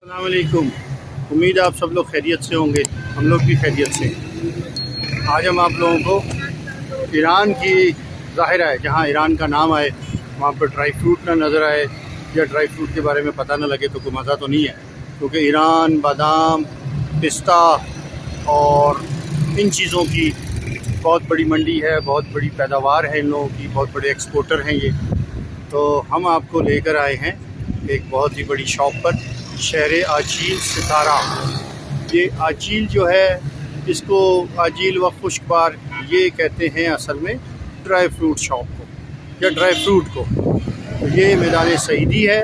السلام علیکم. امید ہے آپ سب لوگ خیریت سے ہوں گے. ہم لوگ بھی خیریت سے ہیں. آج ہم آپ لوگوں کو ایران کی ظاہر ہے جہاں ایران کا نام آئے وہاں پر ڈرائی فروٹ نہ نظر آئے یا ڈرائی فروٹ کے بارے میں پتہ نہ لگے تو کوئی مزہ تو نہیں ہے، کیونکہ ایران بادام، پستہ اور ان چیزوں کی بہت بڑی منڈی ہے، بہت بڑی پیداوار ہے، ان لوگوں کی بہت بڑے ایکسپورٹر ہیں یہ. تو ہم آپ کو لے کر آئے ہیں ایک بہت ہی بڑی شاپ پر، شہر عجیل ستارہ. یہ عجیل جو ہے اس کو عجیل و خشک بار یہ کہتے ہیں اصل میں ڈرائی فروٹ شاپ کو یا ڈرائی فروٹ کو. تو یہ میدان سعیدی ہے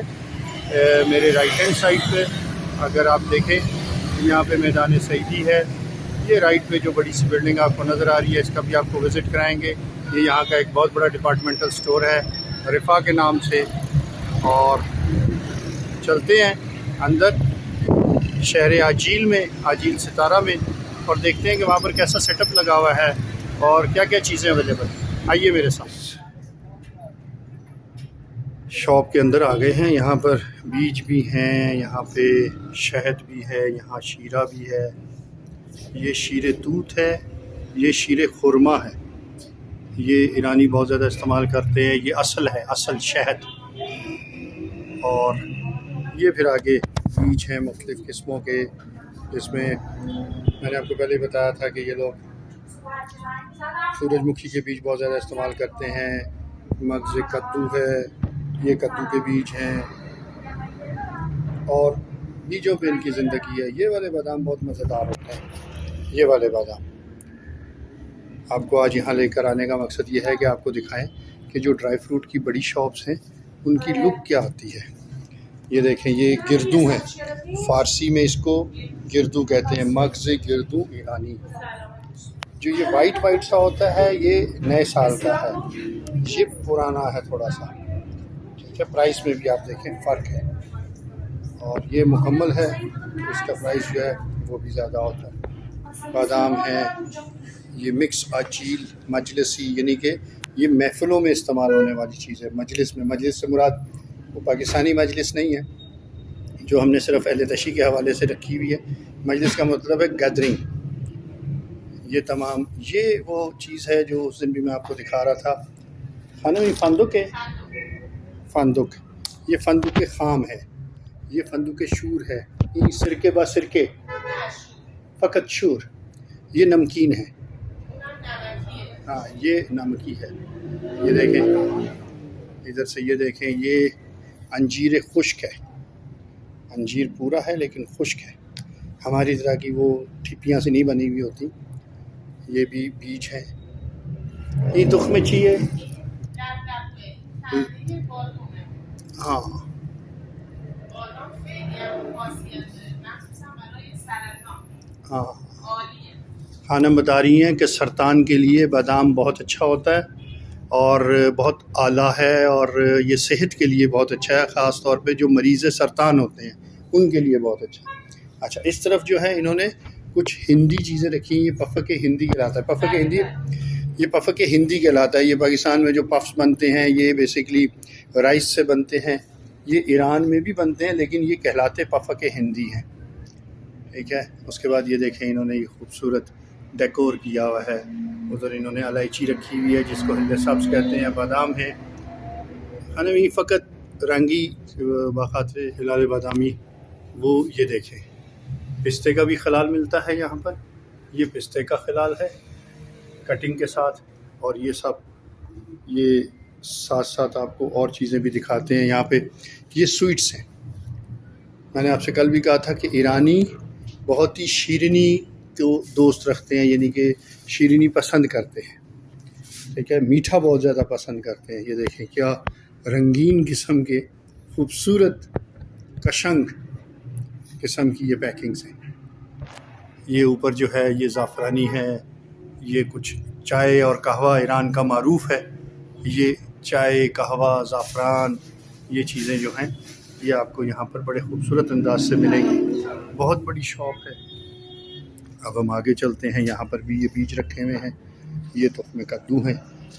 میرے رائٹ ہینڈ سائڈ پہ. اگر آپ دیکھیں یہاں پہ میدان سعیدی ہے. یہ رائٹ پہ جو بڑی سی بلڈنگ آپ کو نظر آ رہی ہے اس کا بھی آپ کو وزٹ کرائیں گے. یہ یہاں کا ایک بہت بڑا ڈپارٹمنٹل سٹور ہے رفا کے نام سے. اور چلتے ہیں اندر شہر عجیل میں، عجیل ستارہ میں، اور دیکھتے ہیں کہ وہاں پر کیسا سیٹ اپ لگا ہوا ہے اور کیا کیا چیزیں اویلیبل ہیں. آئیے میرے ساتھ. شاپ کے اندر آ گئے ہیں. یہاں پر بیج بھی ہیں، یہاں پہ شہد بھی ہے، یہاں شیرہ بھی ہے. یہ شیر توت ہے، یہ شیر خرما ہے. یہ ایرانی بہت زیادہ استعمال کرتے ہیں. یہ اصل ہے، اصل شہد. اور یہ پھر آگے بیج ہیں مختلف قسموں کے، جس میں نے آپ کو پہلے بتایا تھا کہ یہ لوگ سورج مکھی کے بیج بہت زیادہ استعمال کرتے ہیں. مغز کدو ہے، یہ کدو کے بیج ہیں، اور بیجوں پہ ان کی زندگی ہے. یہ والے بادام بہت مزیدار ہوتے ہیں. یہ والے بادام آپ کو آج یہاں لے کر آنے کا مقصد یہ ہے کہ آپ کو دکھائیں کہ جو ڈرائی فروٹ کی بڑی شاپس ہیں ان کی لک کیا آتی ہے. یہ دیکھیں، یہ گردو ہیں، فارسی میں اس کو گردو کہتے ہیں، مغز گردو ایرانی. جو یہ وائٹ وائٹ سا ہوتا ہے یہ نئے سال کا ہے، یہ پرانا ہے تھوڑا سا. ٹھیک ہے، پرائس میں بھی آپ دیکھیں فرق ہے. اور یہ مکمل ہے تو اس کا پرائس جو ہے وہ بھی زیادہ ہوتا ہے. بادام ہے، یہ مکس عجیل مجلسی، یعنی کہ یہ محفلوں میں استعمال ہونے والی چیز ہے. مجلس میں، مجلس سے مراد وہ پاکستانی مجلس نہیں ہے جو ہم نے صرف اہل تشیع کے حوالے سے رکھی ہوئی ہے. مجلس کا مطلب ہے گیدرنگ. یہ تمام یہ وہ چیز ہے جو اس دن بھی میں آپ کو دکھا رہا تھا. کھانے میں فندق ہے، فندق. یہ فندق خام ہے، یہ فندق شور ہے. یہ سرکے با سرکے، فقط شور. یہ نمکین ہے، ہاں یہ نمکی ہے. یہ دیکھیں ادھر سے، یہ دیکھیں یہ انجیر خشک ہے. انجیر پورا ہے لیکن خشک ہے، ہماری طرح کی وہ ٹھپیاں سے نہیں بنی ہوئی ہوتی. یہ بھی بیج ہے. یہ تخم چیئے، ہاں ہاں خانم بتا رہی ہیں کہ سرطان کے لیے بادام بہت اچھا ہوتا ہے اور بہت اعلیٰ ہے، اور یہ صحت کے لیے بہت اچھا ہے، خاص طور پہ جو مریض سرطان ہوتے ہیں ان کے لیے بہت اچھا ہے. اچھا، اس طرف جو ہے انہوں نے کچھ ہندی چیزیں رکھی ہیں. یہ پفک ہندی کہلاتا ہے. پفک ہندی، یہ پفک ہندی کہلاتا ہے. یہ پاکستان میں جو پفس بنتے ہیں یہ بیسیکلی رائس سے بنتے ہیں. یہ ایران میں بھی بنتے ہیں لیکن یہ کہلاتے پفک ہندی ہیں. ٹھیک ہے. اس کے بعد یہ دیکھیں انہوں نے یہ خوبصورت ڈیکور کیا ہوا ہے. ادھر انہوں نے الائچی رکھی ہوئی ہے جس کو ہند سبز کہتے ہیں. بادام ہے، کھانے میں فقط رنگی باخاطر ہلال بادامی. وہ یہ دیکھیں پستے کا بھی خلال ملتا ہے یہاں پر. یہ پستے کا خلال ہے کٹنگ کے ساتھ. اور یہ سب یہ ساتھ ساتھ آپ کو اور چیزیں بھی دکھاتے ہیں. یہاں پہ یہ سویٹس ہیں. میں نے آپ سے کل بھی کہا تھا کہ ایرانی بہت ہی شیرینی کو دوست رکھتے ہیں، یعنی کہ شیرینی پسند کرتے ہیں. ٹھیک ہے، میٹھا بہت زیادہ پسند کرتے ہیں. یہ دیکھیں کیا رنگین قسم کے خوبصورت کشنگ قسم کی یہ پیکنگز ہیں. یہ اوپر جو ہے یہ زعفرانی ہے. یہ کچھ چائے اور قہوہ ایران کا معروف ہے. یہ چائے، قہوہ، زعفران، یہ چیزیں جو ہیں یہ آپ کو یہاں پر بڑے خوبصورت انداز سے ملیں گی. بہت بڑی شاپ ہے. اب ہم آگے چلتے ہیں. یہاں پر بھی یہ بیج رکھے ہوئے ہیں. یہ تخم کدو ہیں،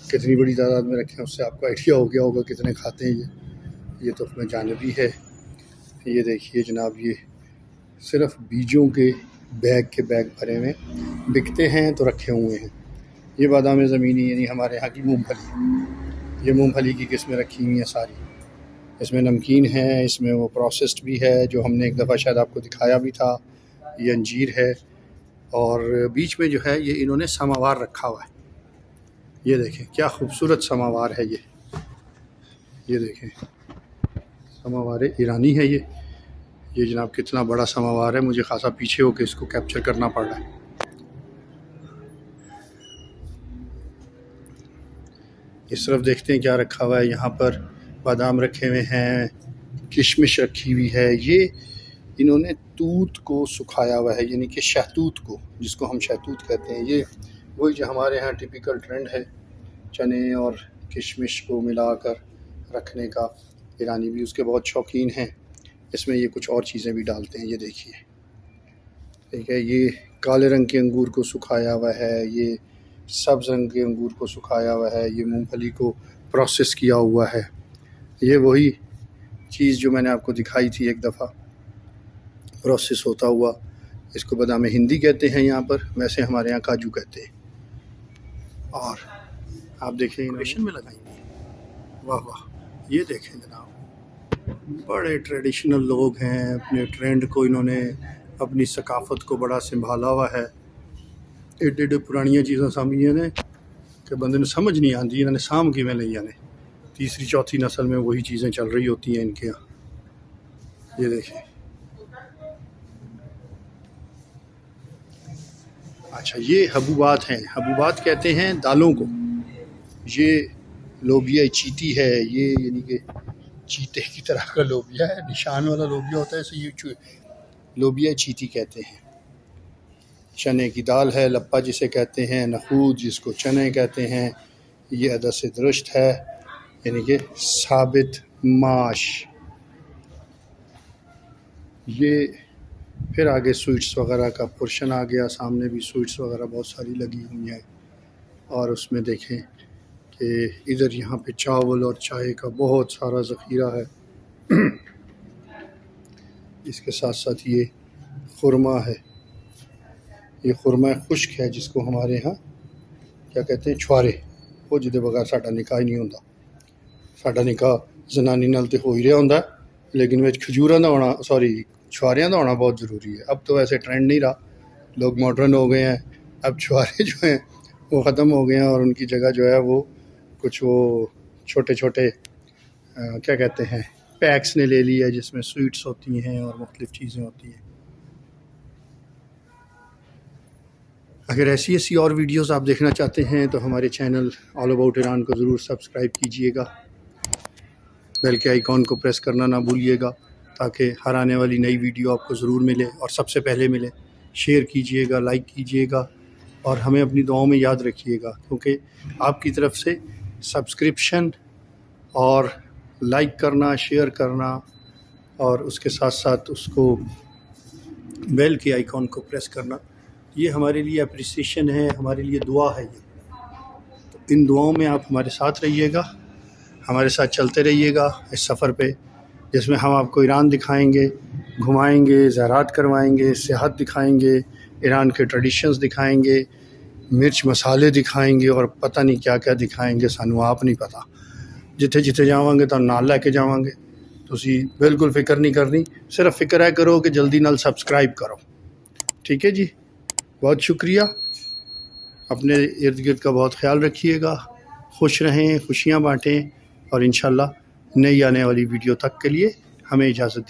کتنی بڑی تعداد میں رکھے ہیں اس سے آپ کو آئیڈیا ہو گیا ہوگا کتنے کھاتے ہیں یہ تخم جانبی ہے. یہ دیکھیے جناب، یہ صرف بیجوں کے بیگ بھرے ہوئے بکتے ہیں تو رکھے ہوئے ہیں. یہ بادام زمینی یعنی ہمارے یہاں کی مونگ پھلی، یہ مونگ پھلی کی قسمیں رکھی ہوئی ہیں ساری. اس میں نمکین ہے، اس میں وہ پروسیسڈ بھی ہے جو ہم نے ایک دفعہ شاید آپ کو دکھایا بھی تھا. یہ انجیر ہے، اور بیچ میں جو ہے یہ انہوں نے سماوار رکھا ہوا ہے. یہ دیکھیں کیا خوبصورت سماوار ہے یہ دیکھیں سماوار ایرانی ہے یہ جناب کتنا بڑا سماوار ہے. مجھے خاصا پیچھے ہو کے اس کو کیپچر کرنا پڑ رہا ہے. اس طرف دیکھتے ہیں کیا رکھا ہوا ہے. یہاں پر بادام رکھے ہوئے ہیں، کشمش رکھی ہوئی ہے. یہ انہوں نے توت کو سکھایا ہوا ہے، یعنی کہ شہتوت کو، جس کو ہم شہتوت کہتے ہیں. یہ وہی جو ہمارے ہاں ٹپیکل ٹرینڈ ہے چنے اور کشمش کو ملا کر رکھنے کا. ایرانی بھی اس کے بہت شوقین ہیں. اس میں یہ کچھ اور چیزیں بھی ڈالتے ہیں. یہ دیکھیے ٹھیک ہے، یہ کالے رنگ کے انگور کو سکھایا ہوا ہے، یہ سبز رنگ کے انگور کو سکھایا ہوا ہے، یہ مونگ پھلی کو پروسیس کیا ہوا ہے. یہ وہی چیز جو میں نے آپ کو دکھائی تھی ایک دفعہ، پروسیس ہوتا ہوا. اس کو بادام ہندی کہتے ہیں یہاں پر، ویسے ہمارے یہاں کاجو کہتے ہیں. اور آپ دیکھیں انویشن میں لگائیں گے. واہ واہ، یہ دیکھیں جناب، بڑے ٹریڈیشنل لوگ ہیں. اپنے ٹرینڈ کو انہوں نے، اپنی ثقافت کو بڑا سنبھالا ہوا ہے. ایڈے پرانیاں چیزاں سامنے نے کہ بندے نے سمجھ نہیں آتی انہوں نے سام کی میں لے جانے. تیسری چوتھی نسل میں وہی چیزیں چل رہی ہوتی ہیں ان کے یہاں. یہ دیکھیں. اچھا، یہ حبوبات ہیں. حبوبات کہتے ہیں دالوں کو. یہ لوبیا چیتی ہے، یہ یعنی کہ چیتے کی طرح کا لوبیا ہے، نشان والا لوبیا ہوتا ہے، اسے یہ لوبیا چیتی کہتے ہیں. چنے کی دال ہے، لپا جسے کہتے ہیں، نخود جس کو چنے کہتے ہیں. یہ عدس درشت ہے، یعنی کہ ثابت ماش. یہ پھر آگے سویٹس وغیرہ کا پورشن آ گیا. سامنے بھی سویٹس وغیرہ بہت ساری لگی ہوئی ہیں. اور اس میں دیکھیں کہ ادھر یہاں پہ چاول اور چائے کا بہت سارا ذخیرہ ہے. اس کے ساتھ ساتھ یہ خرما ہے. یہ خرما خشک ہے جس کو ہمارے ہاں کیا کہتے ہیں، چھوارے. وہ جدے بغیر ساڈا نکاح ہی نہیں ہوتا. ساڈا نکاح زنانی نال تے ہو ہی رہا ہوندا، لیکن وچ کھجوراں دا ہونا، چھواریاں دا ہونا بہت ضروری ہے. اب تو ویسے ٹرینڈ نہیں رہا، لوگ ماڈرن ہو گئے ہیں. اب چھوارے جو ہیں وہ ختم ہو گئے ہیں، اور ان کی جگہ جو ہے وہ کچھ وہ چھوٹے کیا کہتے ہیں پیکس نے لے لی ہے، جس میں سویٹس ہوتی ہیں اور مختلف چیزیں ہوتی ہیں. اگر ایسی اور ویڈیوز آپ دیکھنا چاہتے ہیں تو ہمارے چینل آل اباؤٹ ایران کو ضرور سبسکرائب کیجئے گا. بیل کے آئیکن کو پریس کرنا نہ بھولیے گا تاکہ ہر آنے والی نئی ویڈیو آپ کو ضرور ملے اور سب سے پہلے ملے. شیئر کیجئے گا، لائک کیجئے گا، اور ہمیں اپنی دعاؤں میں یاد رکھیے گا، کیونکہ آپ کی طرف سے سبسکرپشن اور لائک کرنا، شیئر کرنا، اور اس کے ساتھ ساتھ اس کو بیل کے آئیکن کو پریس کرنا، یہ ہمارے لیے اپریسیشن ہے، ہمارے لیے دعا ہے. یہ تو ان دعاؤں میں آپ ہمارے ساتھ رہیے گا، ہمارے ساتھ چلتے رہیے گا اس سفر پہ، جس میں ہم آپ کو ایران دکھائیں گے، گھمائیں گے، زیارات کروائیں گے، سیاحت دکھائیں گے، ایران کے ٹریڈیشنز دکھائیں گے، مرچ مسالے دکھائیں گے، اور پتہ نہیں کیا کیا دکھائیں گے. سانو آپ نہیں پتہ. جتھے جاواں گے تو نال لے کے جاواں گے. تسی بالکل فکر نہیں کرنی، صرف فکر ہے کرو کہ جلدی نال سبسکرائب کرو. ٹھیک ہے جی، بہت شکریہ. اپنے ارد گرد کا بہت خیال رکھیے گا. خوش رہیں، خوشیاں بانٹیں، اور انشاءاللہ نئی آنے والی ویڈیو تک کے لیے ہمیں اجازت